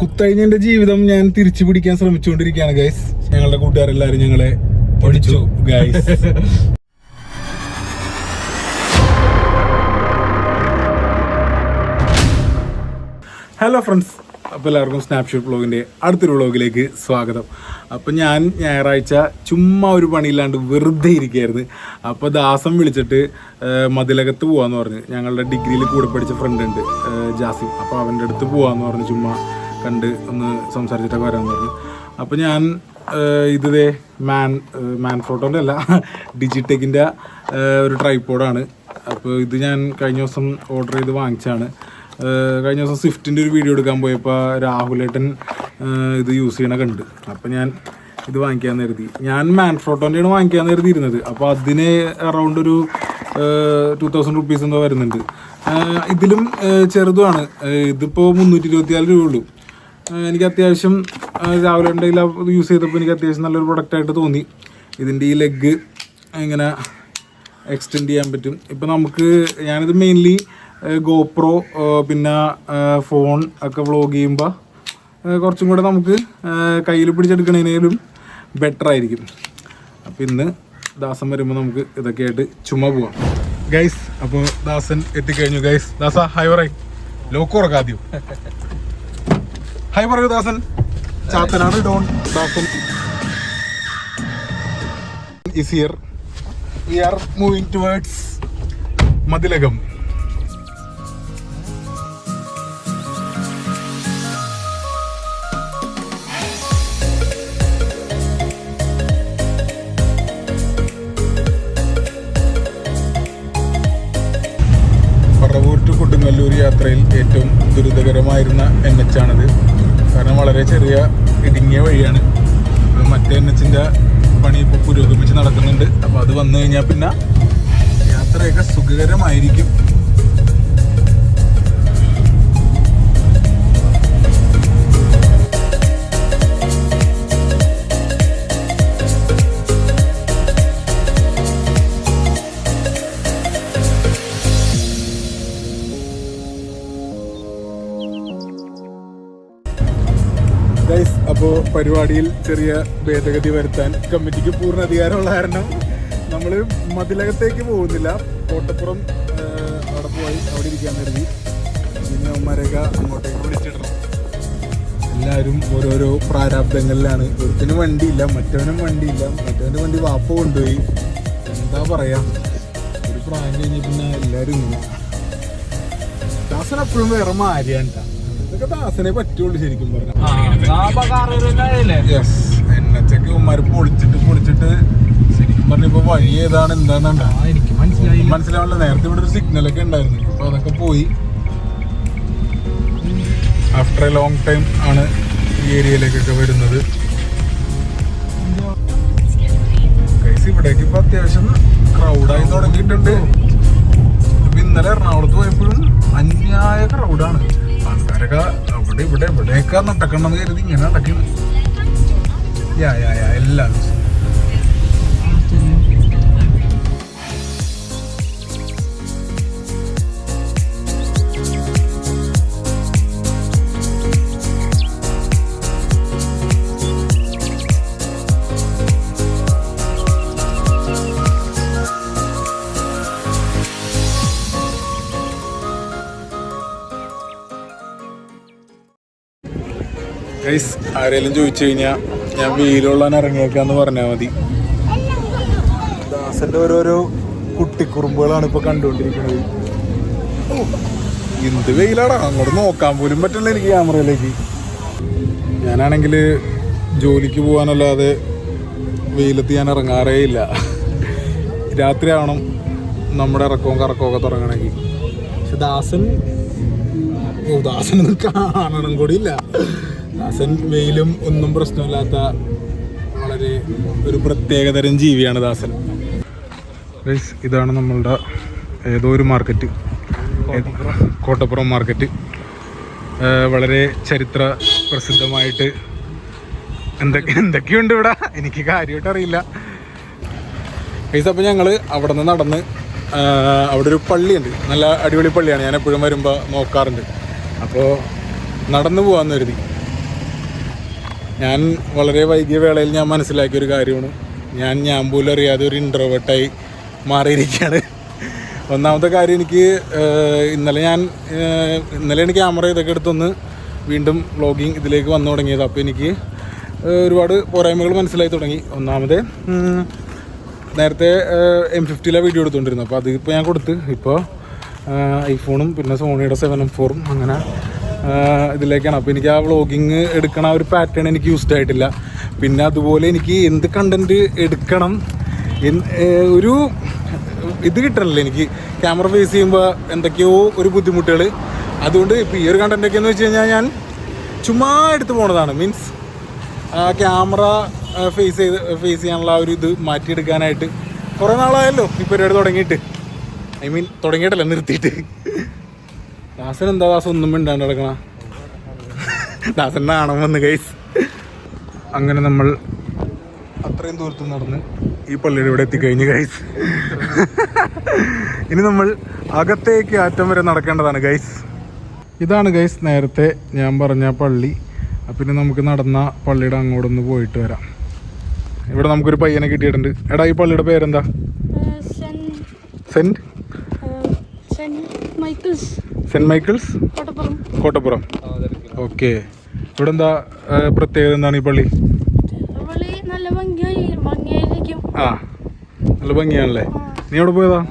കുത്തഴിഞ്ഞ ജീവിതം ഞാൻ തിരിച്ചു പിടിക്കാൻ ശ്രമിച്ചുകൊണ്ടിരിക്കുകയാണ് ഗൈസ്. ഞങ്ങളുടെ കൂട്ടുകാരെല്ലാരും ഞങ്ങളെ പഠിച്ചു ഗൈസ്. ഹലോ ഫ്രണ്ട്സ്, അപ്പോൾ എല്ലാവർക്കും സ്നാപ്ഷോട്ട് വ്ളോഗിൻ്റെ അടുത്തൊരു വ്ളോഗിലേക്ക് സ്വാഗതം. അപ്പോൾ ഞാൻ ഞായറാഴ്ച ചുമ്മാ ഒരു പണിയില്ലാണ്ട് വെറുതെ ഇരിക്കുകയായിരുന്നു. അപ്പോൾ ദാസം വിളിച്ചിട്ട് മതിലകത്ത് പോകാമെന്ന് പറഞ്ഞു. ഞങ്ങളുടെ ഡിഗ്രിയിൽ കൂടെ പഠിച്ച ഫ്രണ്ട് ഉണ്ട് ജാസിം. അപ്പോൾ അവൻ്റെ അടുത്ത് പോകാമെന്ന് പറഞ്ഞു. ചുമ്മാ കണ്ട് ഒന്ന് സംസാരിച്ചിട്ടൊക്കെ വരാമെന്ന് പറഞ്ഞു. അപ്പോൾ ഞാൻ ഇതേ മാൻ ഫോട്ടോൻ്റെ അല്ല, ഡിജിടെക്കിൻ്റെ ഒരു ട്രൈപോഡാണ്. അപ്പോൾ ഇത് ഞാൻ കഴിഞ്ഞ ദിവസം ഓർഡർ ചെയ്ത് വാങ്ങിച്ചാണ്. കഴിഞ്ഞ ദിവസം സ്വിഫ്റ്റിൻ്റെ ഒരു വീഡിയോ എടുക്കാൻ പോയപ്പോൾ രാഹുലേട്ടൻ ഇത് യൂസ് ചെയ്യണ കണ്ട്. അപ്പോൾ ഞാൻ ഇത് വാങ്ങിക്കാമെന്ന് കരുതി. ഞാൻ മാൻ ഫോട്ടോൻ്റെയാണ് വാങ്ങിക്കാമെന്ന് കരുതിയിരുന്നത്. അപ്പോൾ അതിന് അറൗണ്ട് ഒരു 2000 റുപ്പീസ് എന്തോ വരുന്നുണ്ട്. ഇതിലും ചെറുതുമാണ്. ഇതിപ്പോൾ 324 രൂപയുള്ളൂ. എനിക്ക് അത്യാവശ്യം രാവിലെ ഉണ്ടെങ്കിൽ യൂസ് ചെയ്തപ്പോൾ എനിക്ക് അത്യാവശ്യം നല്ലൊരു പ്രൊഡക്റ്റായിട്ട് തോന്നി. ഇതിൻ്റെ ഈ ലെഗ് ഇങ്ങനെ എക്സ്റ്റെൻഡ് ചെയ്യാൻ പറ്റും. ഇപ്പോൾ നമുക്ക് ഞാനിത് മെയിൻലി ഗോപ്രോ പിന്നെ ഫോൺ ഒക്കെ വ്ളോഗ് ചെയ്യുമ്പോൾ കുറച്ചും കൂടെ നമുക്ക് കയ്യിൽ പിടിച്ചെടുക്കണേലും ബെറ്റർ ആയിരിക്കും. അപ്പോൾ ഇന്ന് ദാസൻ വരുമ്പോൾ നമുക്ക് ഇതൊക്കെ ആയിട്ട് ചുമ്മാ പോവാം ഗൈസ്. അപ്പോൾ ദാസൻ എത്തിക്കഴിഞ്ഞു ഗൈസ്. ദാസ ഹായ് പറയും. ലോക്ക് ഉറക്കാം ആദ്യം. ഹായ് പറയൂ ദാസൻ. ചാത്തനാണ് don. Dasan is here. We are moving towards Mathilakam. Paravur to Kodungallur യാത്രയിൽ ഏറ്റവും ദുരിതകരമായിരുന്ന NH ആണിത്. കാരണം വളരെ ചെറിയ ഇടുങ്ങിയ വഴിയാണ്. മറ്റേ NHൻ്റെ പണി ഇപ്പോൾ പുരോഗമിച്ച് നടക്കുന്നുണ്ട്. അപ്പോൾ അത് വന്നു കഴിഞ്ഞാൽ പിന്നെ യാത്രയൊക്കെ സുഖകരമായിരിക്കും. ഗൈസ്, അപ്പോൾ പരിപാടിയിൽ ചെറിയ ഭേദഗതി വരുത്താൻ കമ്മിറ്റിക്ക് പൂർണ്ണ അധികാരമുള്ള കാരണം നമ്മൾ മതിലകത്തേക്ക് പോകുന്നില്ല. കോട്ടപ്പുറം അവിടെ പോയി അവിടെ ഇരിക്കാൻ കരുതി. പിന്നെ അവന്മാരെയൊക്കെ അങ്ങോട്ടേക്ക് വിളിച്ചിടണം. എല്ലാവരും ഓരോരോ പ്രാരാബ്ദങ്ങളിലാണ്. ഒരുത്തിനും വണ്ടിയില്ല, മറ്റവനും വണ്ടിയില്ല. മറ്റവൻ്റെ വണ്ടി വാപ്പ കൊണ്ടുപോയി. എന്താ പറയാ, ഒരു പ്രായം കഴിഞ്ഞ് പിന്നെ എല്ലാവരും ഇങ്ങനെ. ദാസൻ എപ്പോഴും വേറെ മാരിയാണ് കേട്ടോ. ഇതൊക്കെ ദാസനെ പറ്റുള്ളൂ ശരിക്കും പറഞ്ഞാൽ. യെസ്, NH ഉമ്മാര് പൊളിച്ചിട്ട് ശരിക്കും പറഞ്ഞ ഇപ്പൊ വഴി ഏതാണ് എന്താണെന്നാ എനിക്ക് മനസ്സിലാവില്ല. നേരത്തെ ഇവിടെ ഒരു സിഗ്നലൊക്കെ ഉണ്ടായിരുന്നു. അപ്പൊ അതൊക്കെ പോയി. ആഫ്റ്റർ എ ലോങ് ടൈം ആണ് ഈ ഏരിയയിലേക്കൊക്കെ വരുന്നത്. ഗൈസ്, ഇവിടേക്ക് ഇപ്പൊ അത്യാവശ്യം ക്രൗഡായി തുടങ്ങിയിട്ടുണ്ട്. ഇപ്പൊ ഇന്നലെ എറണാകുളത്ത് പോയപ്പോഴും അന്യായ ക്രൗഡാണ്. ആൾക്കാരൊക്കെ അവിടെ ഇവിടെയൊക്കെ നടക്കണമെന്ന് കരുതി ഇങ്ങനെ നടക്കുന്നു. എല്ലാ ദിവസവും ഗൈസ്, ആരെങ്കിലും ചോദിച്ചു കഴിഞ്ഞാൽ ഞാൻ വെയിലുള്ളാൻ ഇറങ്ങിയേക്കാന്ന് പറഞ്ഞാൽ മതി. ദാസന്റെ ഓരോരോ കുട്ടിക്കുറുമ്പുകളാണ് ഇപ്പൊ കണ്ടുകൊണ്ടിരിക്കുന്നത്. എന്ത് വെയിലാടാ, അങ്ങോട്ട് നോക്കാൻ പോലും പറ്റില്ല എനിക്ക് ക്യാമറയിലേക്ക്. ഞാനാണെങ്കിൽ ജോലിക്ക് പോകാനല്ലാതെ വെയിലത്ത് ഞാൻ ഇറങ്ങാറേ ഇല്ല. രാത്രി ആവണം നമ്മുടെ ഇറക്കവും കറക്കമൊക്കെ തുടങ്ങണമെങ്കിൽ. പക്ഷെ ദാസനൊന്നും കാണണം കൂടിയില്ല. ദാസൻ വെയിലും ഒന്നും പ്രശ്നമില്ലാത്ത വളരെ ഒരു പ്രത്യേകതരം ജീവിയാണ് ദാസൻ. ഇതാണ് നമ്മളുടെ ഏതോ ഒരു മാർക്കറ്റ്, കോട്ടപ്പുറം മാർക്കറ്റ്. വളരെ ചരിത്ര പ്രസിദ്ധമായിട്ട് എന്തൊക്കെയുണ്ട് ഇവിടെ, എനിക്ക് കാര്യമായിട്ട് അറിയില്ല. അപ്പോൾ ഞങ്ങൾ അവിടെ നിന്ന് നടന്ന് അവിടെ ഒരു പള്ളിയുണ്ട്, നല്ല അടിപൊളി പള്ളിയാണ്. ഞാൻ എപ്പോഴും വരുമ്പോൾ നോക്കാറുണ്ട്. അപ്പോൾ നടന്നു പോകാമെന്ന് കരുതി. ഞാൻ വളരെ വൈകിയ വേളയിൽ ഞാൻ മനസ്സിലാക്കിയൊരു കാര്യമാണ്, ഞാൻ പോലും അറിയാതെ ഒരു ഇൻട്രോവേർട്ടായി മാറിയിരിക്കുകയാണ്. ഒന്നാമത്തെ കാര്യം, എനിക്ക് ഇന്നലെയാണ് ക്യാമറ ഇതൊക്കെ എടുത്തൊന്ന് വീണ്ടും വ്ളോഗിങ് ഇതിലേക്ക് വന്നു തുടങ്ങിയത്. അപ്പോൾ എനിക്ക് ഒരുപാട് പോരായ്മകൾ മനസ്സിലായി തുടങ്ങി. ഒന്നാമത് നേരത്തെ M50 വീഡിയോ എടുത്തുകൊണ്ടിരുന്നു, അപ്പോൾ അതിപ്പോൾ ഞാൻ കൊടുത്ത് ഇപ്പോൾ ഐഫോണും പിന്നെ സോണിയുടെ 7M4 അങ്ങനെ ഇതിലേക്കാണ്. അപ്പോൾ എനിക്ക് ആ വ്ളോഗിങ് എടുക്കണ ഒരു പാറ്റേൺ എനിക്ക് യൂസ്ഡ് ആയിട്ടില്ല. പിന്നെ അതുപോലെ എനിക്ക് എന്ത് കണ്ടൻറ്റ് എടുക്കണം ഒരു ഇത് കിട്ടണില്ല. എനിക്ക് ക്യാമറ ഫേസ് ചെയ്യുമ്പോൾ എന്തൊക്കെയോ ഒരു ബുദ്ധിമുട്ടുകൾ. അതുകൊണ്ട് ഇപ്പോൾ ഈ ഒരു കണ്ടൻറ്റൊക്കെ എന്ന് വെച്ച് കഴിഞ്ഞാൽ ഞാൻ ചുമ്മാ എടുത്ത് പോണതാണ്. മീൻസ് ആ ക്യാമറ ഫേസ് ചെയ്യാനുള്ള ആ ഒരു ഇത് മാറ്റിയെടുക്കാനായിട്ട് കുറേ നാളായല്ലോ ഈ പരിപാടി തുടങ്ങിയിട്ട്. തുടങ്ങിയിട്ടല്ല, നിർത്തിയിട്ട്. ദാസൻ എന്താ ദാസം ഒന്നും മിണ്ടാണ്ട് കിടക്കണ? ദാസൻ നാണം വന്ന് ഗൈസ്. അങ്ങനെ നമ്മൾ അത്രയും ദൂരത്ത് നടന്ന് ഈ പള്ളിയുടെ ഇവിടെ എത്തിക്കഴിഞ്ഞ് ഗൈസ്. ഇനി നമ്മൾ അകത്തേക്ക് അറ്റം വരെ നടക്കേണ്ടതാണ് ഗൈസ്. ഇതാണ് ഗൈസ് നേരത്തെ ഞാൻ പറഞ്ഞ പള്ളി. പിന്നെ നമുക്ക് നടന്ന പള്ളിയുടെ അങ്ങോട്ടൊന്ന് പോയിട്ട് വരാം. ഇവിടെ നമുക്കൊരു പയ്യനെ കിട്ടിയിട്ടുണ്ട്. എടാ, ഈ പള്ളിയുടെ പേരെന്താ? Saint Michael's Kottappuram. ഓക്കെ. ഇവിടെ എന്താ പ്രത്യേകത? എന്താണ് ഈ പള്ളി? ആ, നല്ല ഭംഗിയാണല്ലേ. നീ എവിടെ പോയതാ?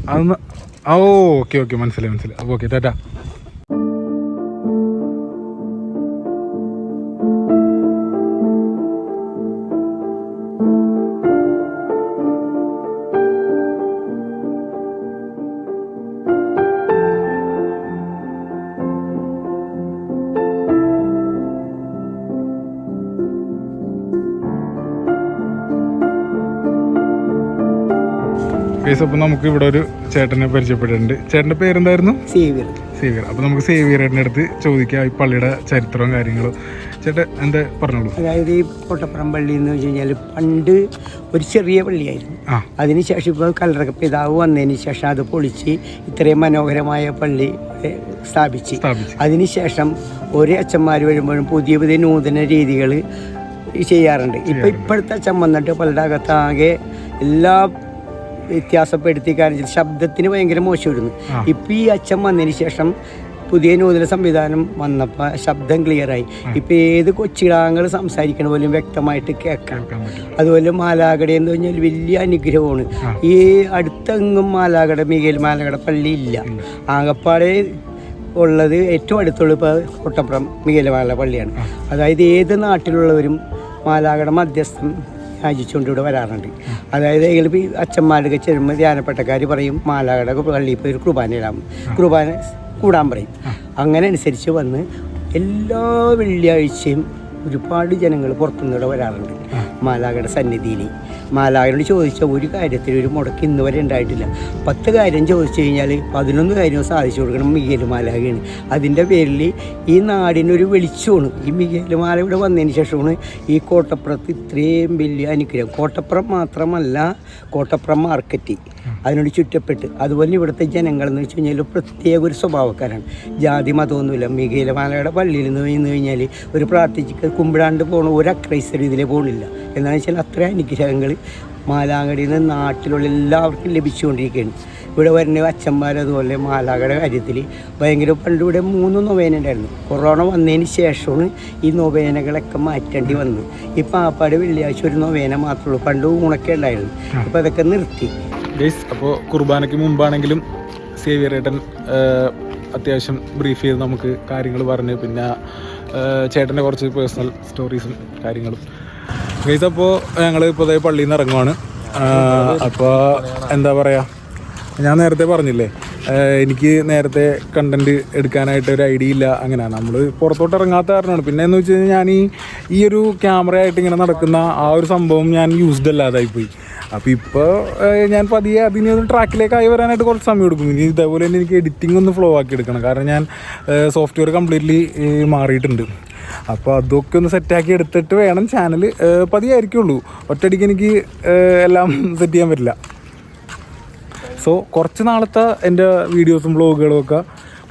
അതൊന്ന് ഓക്കെ മനസ്സിലായി. അപ്പോൾ ഓക്കെ, ടാറ്റാ. അപ്പോൾ നമുക്ക് ഇവിടെ ഒരു ചേട്ടനെ പരിചയപ്പെട്ടിട്ടുണ്ട്. ചേട്ടൻ്റെ പേരെന്തായിരുന്നു? സേവിയർ. അപ്പോൾ നമുക്ക് സേവിയറിൻ്റെ അടുത്ത് ചോദിക്കാം ഈ പള്ളിയുടെ ചരിത്രവും കാര്യങ്ങളും. ചേട്ടൻ എന്താ പറഞ്ഞോളൂ. അതായത് ഈ കോട്ടപ്പുറം പള്ളി എന്ന് വെച്ച് കഴിഞ്ഞാൽ പണ്ട് ഒരു ചെറിയ പള്ളിയായിരുന്നു. അതിനുശേഷം ഇപ്പോൾ കല്ലറ പിതാവ് വന്നതിന് ശേഷം അത് പൊളിച്ച് ഇത്രയും മനോഹരമായ പള്ളി സ്ഥാപിച്ച് അതിനുശേഷം ഓരോ അച്ഛന്മാർ വരുമ്പോഴും പുതിയ പുതിയ നൂതന രീതികൾ ചെയ്യാറുണ്ട്. ഇപ്പോഴത്തെ അച്ഛൻ വന്നിട്ട് പള്ളിയുടെ അകത്താകെ എല്ലാ വ്യത്യാസപ്പെടുത്തി. കാരണം ശബ്ദത്തിന് ഭയങ്കര മോശമായിരുന്നു. ഇപ്പം ഈ അച്ഛൻ വന്നതിന് ശേഷം പുതിയ നൂതന സംവിധാനം വന്നപ്പോൾ ശബ്ദം ക്ലിയറായി. ഇപ്പം ഏത് കൊച്ചിടാങ്ങൾ സംസാരിക്കണ പോലും വ്യക്തമായിട്ട് കേൾക്കാം. അതുപോലെ മാലാഗഡ എന്ന് പറഞ്ഞാൽ വലിയ അനുഗ്രഹമാണ്. ഈ അടുത്തെങ്ങും മികേൽ മാലാഗഡ പള്ളി ഇല്ല. ആകപ്പാടെ ഉള്ളത് ഏറ്റവും അടുത്തുള്ള ഇപ്പോൾ കോട്ടപ്പുറം മികേൽ മാലാഗഡ പള്ളിയാണ്. അതായത് ഏത് നാട്ടിലുള്ളവരും മാലാഗഡ മധ്യസ്ഥം യാചിച്ചുകൊണ്ട് ഇവിടെ വരാറുണ്ട്. അതായത് ഈ അച്ഛന്മാരൊക്കെ ചെല്ലുമ്പോൾ ധ്യാനപ്പെട്ടക്കാർ പറയും മാലാഗഡ പള്ളിയിൽ പോയി കുർബാന കൂടാൻ പറയും. അങ്ങനെ അനുസരിച്ച് വന്ന് എല്ലാ വെള്ളിയാഴ്ചയും ഒരുപാട് ജനങ്ങൾ പുറത്തുനിന്ന് ഇവിടെ വരാറുണ്ട് മാലാഗഡ സന്നിധിയിൽ. മാലാഗനോട് ചോദിച്ച ഒരു കാര്യത്തിൽ ഒരു മുടക്ക് ഇന്ന് വരെ ഉണ്ടായിട്ടില്ല. 10 കാര്യം ചോദിച്ചു കഴിഞ്ഞാൽ 11 കാര്യവും സാധിച്ചു കൊടുക്കണം മികേൽ മാലാഗയാണ്. അതിൻ്റെ പേരിൽ ഈ നാടിനൊരു വെളിച്ചമാണ്. ഈ മികേൽ മാല ഇവിടെ വന്നതിന് ശേഷമാണ് ഈ കോട്ടപ്പുറത്ത് ഇത്രയും വലിയ അനുഗ്രഹം. കോട്ടപ്പുറം മാത്രമല്ല, കോട്ടപ്പുറം മാർക്കറ്റ് അതിനോട് ചുറ്റപ്പെട്ട്. അതുപോലെ ഇവിടുത്തെ ജനങ്ങളെന്ന് വെച്ച് കഴിഞ്ഞാൽ പ്രത്യേക ഒരു സ്വഭാവക്കാരാണ്. ജാതി മതമൊന്നുമില്ല. മികേൽ മാലയുടെ പള്ളിയിൽ നിന്ന് കഴിഞ്ഞാൽ ഒരു പ്രാർത്ഥിച്ച് കുമ്പിടാണ്ട് പോകണ ഒരു അക്രൈസ്തർ ഇതിലേ പോകുന്നില്ല. എന്താണെന്ന് വെച്ചാൽ അത്ര അനുഗ്രഹങ്ങൾ മാലാഗഡയിൽ നിന്ന് നാട്ടിലുള്ള എല്ലാവർക്കും ലഭിച്ചുകൊണ്ടിരിക്കുകയാണ്. ഇവിടെ വരുന്ന അച്ഛന്മാരതുപോലെ മാലാഗയുടെ കാര്യത്തിൽ ഭയങ്കര പണ്ട് ഇവിടെ 3 നൊവേന ഉണ്ടായിരുന്നു. കൊറോണ വന്നതിന് ശേഷമാണ് ഈ നൊവേനകളൊക്കെ മാറ്റേണ്ടി വന്നു. ഇപ്പം ആപ്പാട് വെള്ളിയാഴ്ച ഒരു നൊവേന മാത്രമേ ഉള്ളൂ. പണ്ട് ഊണൊക്കെ ഉണ്ടായിരുന്നു. ഇപ്പോൾ അതൊക്കെ നിർത്തി. അപ്പോൾ കുർബാനയ്ക്ക് മുമ്പാണെങ്കിലും സേവിയറേട്ടൻ അത്യാവശ്യം ബ്രീഫ് ചെയ്ത് നമുക്ക് കാര്യങ്ങൾ പറഞ്ഞ് പിന്നെ ചേട്ടൻ്റെ കുറച്ച് പേഴ്സണൽ സ്റ്റോറീസും കാര്യങ്ങളും. ഗൈസ്, അപ്പോൾ ഞങ്ങൾ ഇപ്പോൾ പള്ളിയിൽ നിന്ന് ഇറങ്ങുവാണ്. അപ്പോൾ എന്താ പറയുക, ഞാൻ നേരത്തെ പറഞ്ഞില്ലേ എനിക്ക് നേരത്തെ കണ്ടൻറ്റ് എടുക്കാനായിട്ട് ഒരു ഐഡിയ ഇല്ല. അങ്ങനെ നമ്മൾ പുറത്തോട്ട് ഇറങ്ങാത്ത കാരണമാണ്. പിന്നെ എന്ന് വെച്ച് കഴിഞ്ഞാൽ ഞാൻ ഈ ഒരു ക്യാമറയായിട്ട് ഇങ്ങനെ നടക്കുന്ന ആ ഒരു സംഭവം ഞാൻ യൂസ്ഡ് അല്ലാതായിപ്പോയി. അപ്പോൾ ഇപ്പോൾ ഞാൻ പതിയെ അതിന് ട്രാക്കിലേക്കായി വരാനായിട്ട് കുറച്ച് സമയം എടുക്കും. ഇനി ഇതേപോലെ തന്നെ എനിക്ക് എഡിറ്റിംഗ് ഒന്ന് ഫ്ലോ ആക്കി എടുക്കണം. കാരണം ഞാൻ സോഫ്റ്റ്വെയർ കംപ്ലീറ്റ്ലി മാറിയിട്ടുണ്ട്. അപ്പോൾ അതൊക്കെ ഒന്ന് സെറ്റാക്കി എടുത്തിട്ട് വേണം ചാനൽ പതിയായിരിക്കുള്ളൂ. ഒറ്റയടിക്ക് എനിക്ക് എല്ലാം സെറ്റ് ചെയ്യാൻ പറ്റില്ല. സോ കുറച്ച് നാളത്തെ എൻ്റെ വീഡിയോസും വ്ളോഗുകളും ഒക്കെ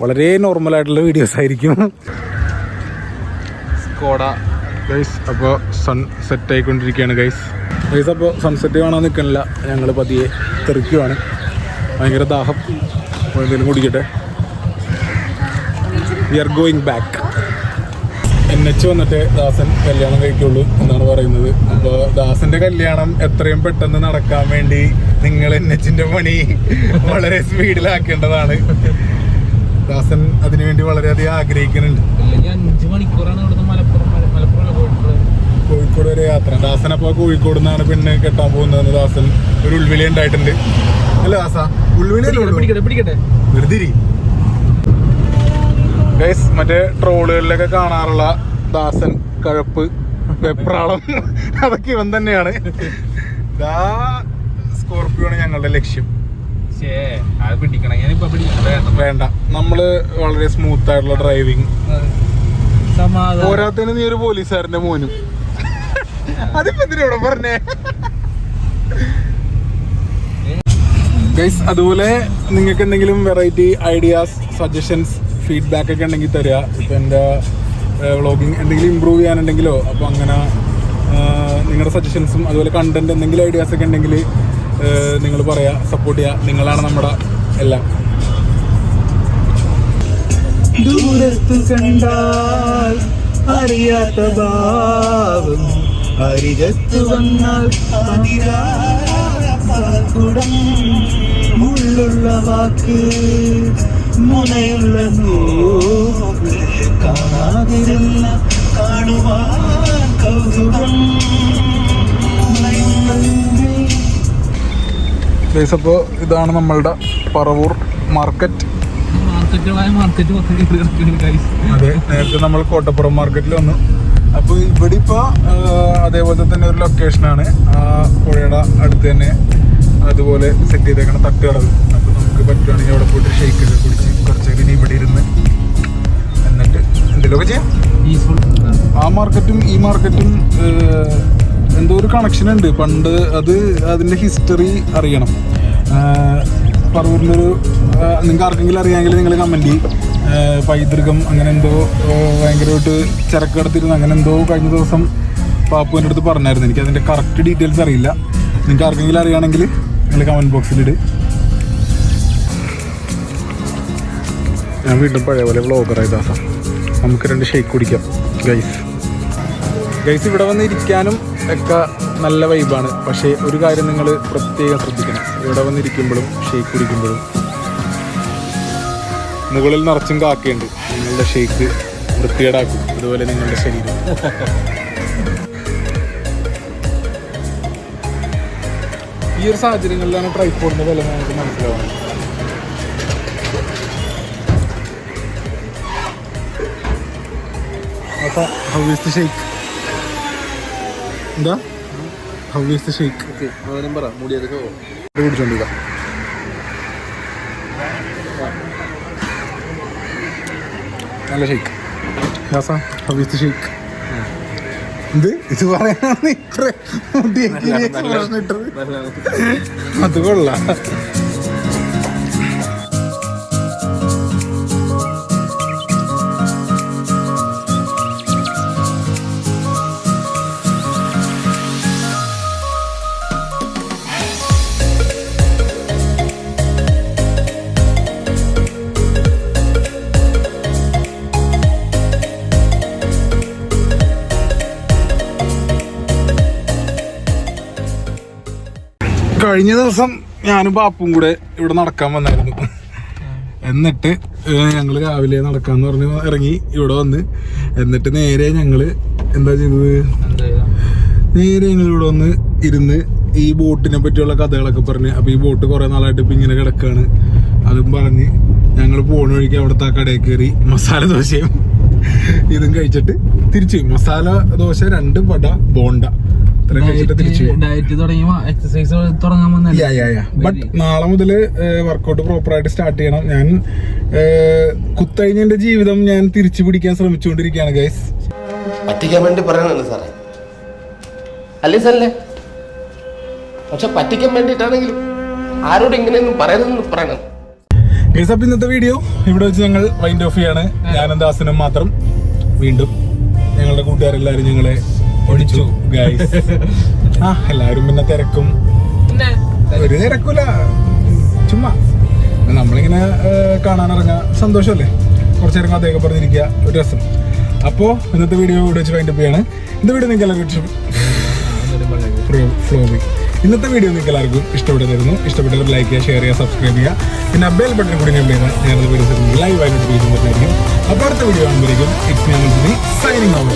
വളരെ നോർമലായിട്ടുള്ള വീഡിയോസ് ആയിരിക്കും. കോട. ഗൈസ് അപ്പോൾ സൺ സെറ്റ് ആയിക്കൊണ്ടിരിക്കുകയാണ് ഗൈസ്. അപ്പോൾ സൺസെറ്റ് കാണാൻ നിൽക്കണില്ല, ഞങ്ങൾ പതിയെ തെറിക്കുവാണ്. ഭയങ്കര ദാഹം, എന്തെങ്കിലും കുടിക്കട്ടെ. We are going back. NH വന്നിട്ട് ദാസൻ കല്യാണം കഴിക്കുള്ളൂ എന്നാണ് പറയുന്നത്. അപ്പോൾ ദാസൻ്റെ കല്യാണം എത്രയും പെട്ടെന്ന് നടക്കാൻ വേണ്ടി നിങ്ങൾ NHൻ്റെ പണി വളരെ സ്പീഡിലാക്കേണ്ടതാണ്. ദാസൻ അതിനുവേണ്ടി വളരെയധികം ആഗ്രഹിക്കുന്നുണ്ട്. 5 മണിക്കൂറാണ് ഇവിടുന്ന് മലപ്പുറം കോഴിക്കോട് വരെ യാത്ര. ദാസൻ അപ്പോൾ കോഴിക്കോട് നിന്നാണ് പെണ്ണ് കെട്ടാൻ പോകുന്നതെന്ന് ദാസൻ ഒരു ഉൾവിളി ഉണ്ടായിട്ടുണ്ട്. അല്ല ദാസ, ഉൾവിളി പിടിക്കട്ടെ. വെറുതെ ഗൈസ്, മറ്റേ ട്രോളുകളിലൊക്കെ കാണാറുള്ള ദാസൻ, കഴപ്പ്, വെപ്രാളം അതൊക്കെ ഇവൻ തന്നെയാണ്. സ്കോർപ്പിയോ ആണ് ഞങ്ങളുടെ ലക്ഷ്യം. വേണ്ട, നമ്മള് വളരെ സ്മൂത്ത് ആയിട്ടുള്ള ഡ്രൈവിങ്. പോരാത്തതിന് നീ ഒരു പോലീസുകാരന്റെ മോനും. അതിപ്പോ എന്തിനാ പറഞ്ഞേ ഗൈസ്? അതുപോലെ നിങ്ങൾക്ക് എന്തെങ്കിലും വെറൈറ്റി ഐഡിയാസ്, സജഷൻസ്, ഫീഡ്ബാക്ക് ഒക്കെ ഉണ്ടെങ്കിൽ തരിക. ഇപ്പം എൻ്റെ വ്ളോഗിങ് എന്തെങ്കിലും ഇമ്പ്രൂവ് ചെയ്യാനുണ്ടെങ്കിലോ അപ്പോൾ അങ്ങനെ നിങ്ങളുടെ സജഷൻസും അതുപോലെ കണ്ടന്റ് എന്തെങ്കിലും ഐഡിയാസ് ഒക്കെ ഉണ്ടെങ്കിൽ നിങ്ങൾ പറയുക, സപ്പോർട്ട് ചെയ്യുക. നിങ്ങളാണ് നമ്മുടെ എല്ലാം. ദൂരത്തു കണ്ടാൽ അറിയാത്ത ഭാവം, അരികത്തു വന്നാൽ കുടം, മുള്ളുള്ള വാക്ക്, മുനയുള്ള നോക്ക്, കാണാതിരുന്ന കാണുവാൻ കൗതുകം. അപ്പോൾ ഇതാണ് നമ്മളുടെ പറവൂർ മാർക്കറ്റ്. അതെ, നേരത്തെ നമ്മൾ കോട്ടപ്പുറം മാർക്കറ്റിൽ വന്നു. അപ്പോൾ ഇവിടെ ഇപ്പോൾ അതേപോലെ തന്നെ ഒരു ലൊക്കേഷനാണ് ആ പുഴയുടെ അടുത്ത് തന്നെ അതുപോലെ സെറ്റ് ചെയ്തേക്കണം തട്ടുകടവ്. അപ്പോൾ നമുക്ക് പറ്റുവാണെങ്കിൽ അവിടെ പോയിട്ട് ഷെയ്ക്കൊക്കെ കുടിച്ച് കുറച്ചൊക്കെ ഇനി ഇവിടെ ഇരുന്ന് എന്നിട്ട് എന്തെങ്കിലുമൊക്കെ ചെയ്യാം. ആ മാർക്കറ്റും ഈ മാർക്കറ്റും എന്തോ ഒരു കണക്ഷൻ ഉണ്ട്. പണ്ട് അതിൻ്റെ ഹിസ്റ്ററി അറിയണം. പറവൂരിലൊരു നിങ്ങൾക്ക് ആർക്കെങ്കിലും അറിയാമെങ്കിൽ നിങ്ങൾ കമൻറ്റ് ചെയ്യും. പൈതൃകം അങ്ങനെ എന്തോ ഭയങ്കരമായിട്ട് ചരക്ക് കടത്തിരുന്നു അങ്ങനെ എന്തോ കഴിഞ്ഞ ദിവസം പാപ്പുവിൻ്റെ അടുത്ത് പറഞ്ഞായിരുന്നു. എനിക്ക് അതിൻ്റെ കറക്റ്റ് ഡീറ്റെയിൽസ് അറിയില്ല. നിങ്ങൾക്ക് ആർക്കെങ്കിലും അറിയുകയാണെങ്കിൽ നിങ്ങൾ കമൻറ്റ് ബോക്സിലിട്. ഞാൻ വീണ്ടും പഴയ പോലെ വ്ളോഗറായി ദാസ. നമുക്ക് 2 ഷേക്ക് കുടിക്കാം ഗൈസ്. ഇവിടെ വന്ന് ഇരിക്കാനും ഒക്കെ നല്ല വൈബാണ്. പക്ഷേ ഒരു കാര്യം നിങ്ങൾ പ്രത്യേകം ശ്രദ്ധിക്കണം. ഇവിടെ വന്നിരിക്കുമ്പോഴും ഷേക്ക് കുടിക്കുമ്പോഴും മുകളിൽ നിറച്ചും കാക്കയുണ്ട്. നിങ്ങളുടെ ഷേക്ക് വൃത്തികേടാക്കും, അതുപോലെ നിങ്ങളുടെ ശരീരം. ഈ ഒരു സാഹചര്യങ്ങളിലാണ് ട്രൈപോഡിന്റെ വില നമുക്ക് മനസ്സിലാവുന്നത്. അപ്പോൾ ഹൗ ഈസ് ദി ഷേക്ക്? എന്താ ഹൗ ഈസ് ദി ഷേക്ക്? കുടിച്ചോണ്ടിരിക്കാം. നല്ല shake. How is the shake? എന്ത് ഇത് പറയാനാണ് ഇത്ര എക്സ്പ്രഷൻ ഇട്ടത്? അത് കൊള്ളാം. കഴിഞ്ഞ ദിവസം ഞാനും പാപ്പും കൂടെ ഇവിടെ നടക്കാൻ വന്നായിരുന്നു. എന്നിട്ട് ഞങ്ങൾ രാവിലെ നടക്കാന്ന് പറഞ്ഞ് ഇറങ്ങി ഇവിടെ വന്ന്. എന്നിട്ട് നേരെ ഞങ്ങള് എന്താ ചെയ്തത്? നേരെ ഞങ്ങൾ ഇവിടെ വന്ന് ഇരുന്ന് ഈ ബോട്ടിനെ പറ്റിയുള്ള കഥകളൊക്കെ പറഞ്ഞ്. അപ്പോൾ ഈ ബോട്ട് കുറേ നാളായിട്ട് ഇപ്പം ഇങ്ങനെ കിടക്കാണ്. അതും പറഞ്ഞ് ഞങ്ങൾ പോണ വഴിക്ക് അവിടുത്തെ ആ കടയിൽ കയറി മസാല ദോശയും ഇതും കഴിച്ചിട്ട് തിരിച്ചു. മസാല ദോശ 2 വട ബോണ്ട ബട്ട് നാളെ മുതല് വർക്കൗട്ട് പ്രോപ്പറായിട്ട് സ്റ്റാർട്ട് ചെയ്യണം. ഞാൻ കുത്തഴിഞ്ഞ ജീവിതം ഞാൻ തിരിച്ചു പിടിക്കാൻ ശ്രമിച്ചുകൊണ്ടിരിക്കുകയാണ് ഗൈസ്. പറ്റിക്കാൻ വേണ്ടി പറയുന്നുണ്ട് സാറേ, അല്ലേ സാറല്ലേ? പക്ഷെ പറ്റിക്കാൻ വേണ്ടിയിട്ടാണെങ്കിലും ആരോട് ഇങ്ങനെയൊന്നും പറയരുതെന്ന് പറയണം ഗൈസ്. അപ്പം ഇന്നത്തെ വീഡിയോ ഇവിടെ വെച്ച് ഞങ്ങൾ വൈൻഡ് ഓഫ് ചെയ്യാണ്. ഞാനും ദാസനും മാത്രം. വീണ്ടും ഞങ്ങളുടെ കൂട്ടുകാരെല്ലാരും ഞങ്ങളെ ഒടിച്ചു ഗൈസ്. എല്ലാവരും പിന്നെ തിരക്കും, പിന്നെ ഒരു തിരക്കൂല, ചുമ്മാ നമ്മളിങ്ങനെ കാണാനിറങ്ങാ, സന്തോഷമല്ലേ, കുറച്ചു നേരം കഥയൊക്കെ പറഞ്ഞിരിക്കുക, ഒരു രസം. അപ്പോൾ ഇന്നത്തെ വീഡിയോ ഇവിടെ വെച്ച് വൈൻഡപ്പ് ചെയ്യാണ്. ഇന്നത്തെ വീഡിയോ നിങ്ങൾക്ക് എല്ലാവർക്കും ഇന്നത്തെ വീഡിയോ നിങ്ങൾക്ക് എല്ലാവർക്കും ഇഷ്ടപ്പെട്ടതായിരുന്നു. ഇഷ്ടപ്പെട്ടവർ ലൈക്ക് ചെയ്യുക, ഷെയർ ചെയ്യുക, സബ്സ്ക്രൈബ് ചെയ്യുക, പിന്നെ ബെൽ ബട്ടൺ കൂടി എനേബിൾ ചെയ്താൽ ഞാനത് വീഡിയോസ് ലൈവ് ആയിട്ട് വീഡിയോ അപ്പോൾ അടുത്ത വീഡിയോ ആകുമ്പോഴേക്കും ഇറ്റ്സ് മീ സൈനിങ് ഔട്ട്.